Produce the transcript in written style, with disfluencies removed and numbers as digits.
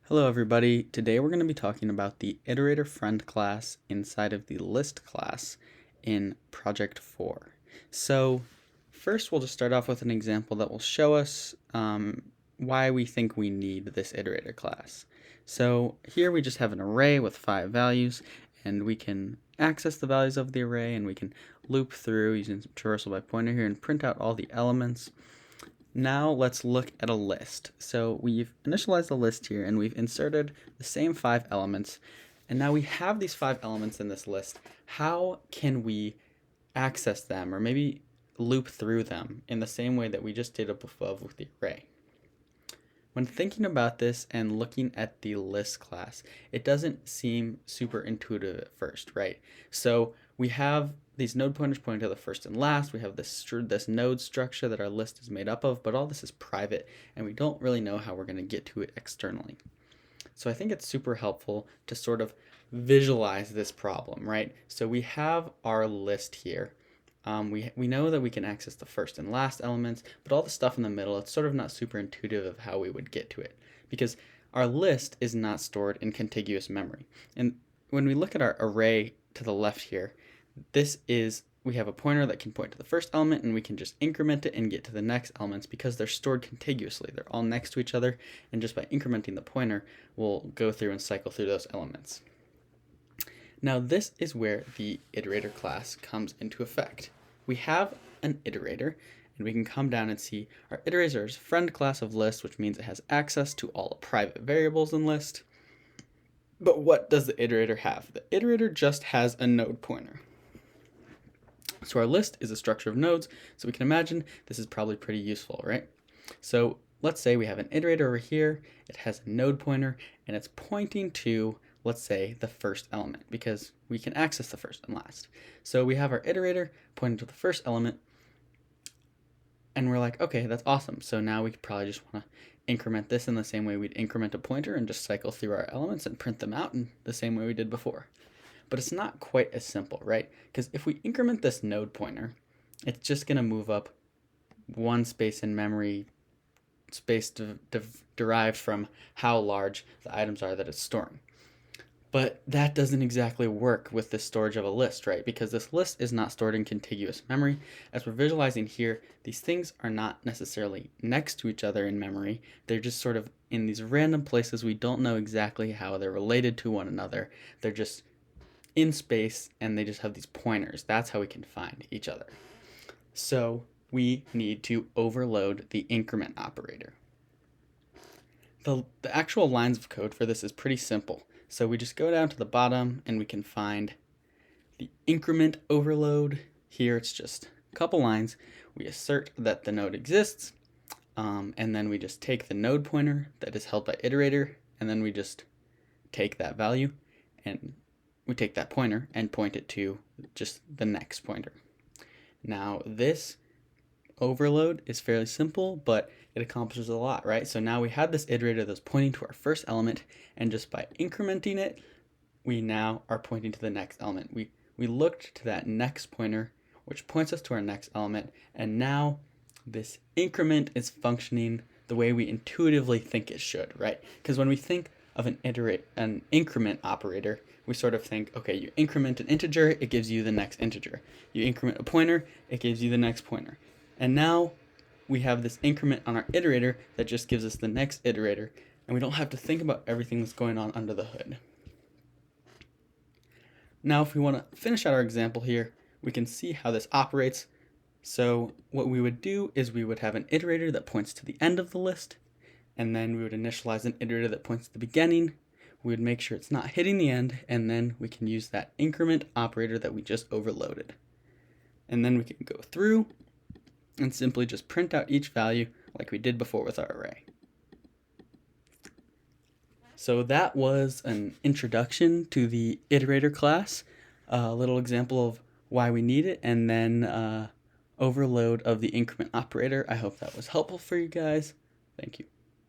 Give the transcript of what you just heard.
Hello everybody, today we're going to be talking about the Iterator friend class inside of the list class in Project 4. So first we'll just start off with an example that will show us why we think we need this Iterator class. So here we just have an array with 5 values, and we can access the values of the array, and we can loop through using some traversal by pointer here and print out all the elements. Now let's look at a list. So we've initialized the list here and we've inserted the same 5 elements. And now we have these 5 elements in this list. How can we access them or maybe loop through them in the same way that we just did above with the array? When thinking about this and looking at the list class, it doesn't seem super intuitive at first, right? So we have these node pointers pointing to the first and last. We have this node structure that our list is made up of, but all this is private, and we don't really know how we're going to get to it externally. So I think it's super helpful to sort of visualize this problem, right? So we have our list here. We know that we can access the first and last elements, but all the stuff in the middle, it's sort of not super intuitive of how we would get to it, because our list is not stored in contiguous memory. And when we look at our array to the left here, we have a pointer that can point to the first element, and we can just increment it and get to the next elements because they're stored contiguously. They're all next to each other, and just by incrementing the pointer, we'll go through and cycle through those elements. Now this is where the iterator class comes into effect. We have an iterator, and we can come down and see our iterator's friend class of list, which means it has access to all the private variables in list. But what does the iterator have? The iterator just has a node pointer. So our list is a structure of nodes, so we can imagine this is probably pretty useful, right? So let's say we have an iterator over here, it has a node pointer, and it's pointing to, let's say, the first element, because we can access the first and last. So we have our iterator pointing to the first element, and we're like, okay, that's awesome. So now we could probably just want to increment this in the same way we'd increment a pointer and just cycle through our elements and print them out in the same way we did before. But it's not quite as simple, right? Because if we increment this node pointer, it's just going to move up one space in memory, space derived from how large the items are that it's storing. But that doesn't exactly work with the storage of a list, right? Because this list is not stored in contiguous memory. As we're visualizing here, these things are not necessarily next to each other in memory. They're just sort of in these random places. We don't know exactly how they're related to one another. They're just in space, and they just have these pointers. That's how we can find each other. So we need to overload the increment operator. The actual lines of code for this is pretty simple. So we just go down to the bottom and we can find the increment overload. Here it's just a couple lines. We assert that the node exists, and then we just take the node pointer that is held by iterator, and then we just take that value and we take that pointer and point it to just the next pointer. Now this overload is fairly simple, but it accomplishes a lot, right? So now we have this iterator that's pointing to our first element, and just by incrementing it, we now are pointing to the next element. We looked to that next pointer, which points us to our next element, and now this increment is functioning the way we intuitively think it should, right? Because when we think of an increment operator, we sort of think, okay, you increment an integer, it gives you the next integer. You increment a pointer, it gives you the next pointer. And now we have this increment on our iterator that just gives us the next iterator, and we don't have to think about everything that's going on under the hood. Now if we want to finish out our example here, we can see how this operates. So what we would do is we would have an iterator that points to the end of the list, and then we would initialize an iterator that points to the beginning. We would make sure it's not hitting the end, and then we can use that increment operator that we just overloaded. And then we can go through and simply just print out each value like we did before with our array. So that was an introduction to the iterator class, a little example of why we need it, and then overload of the increment operator. I hope that was helpful for you guys. Thank you.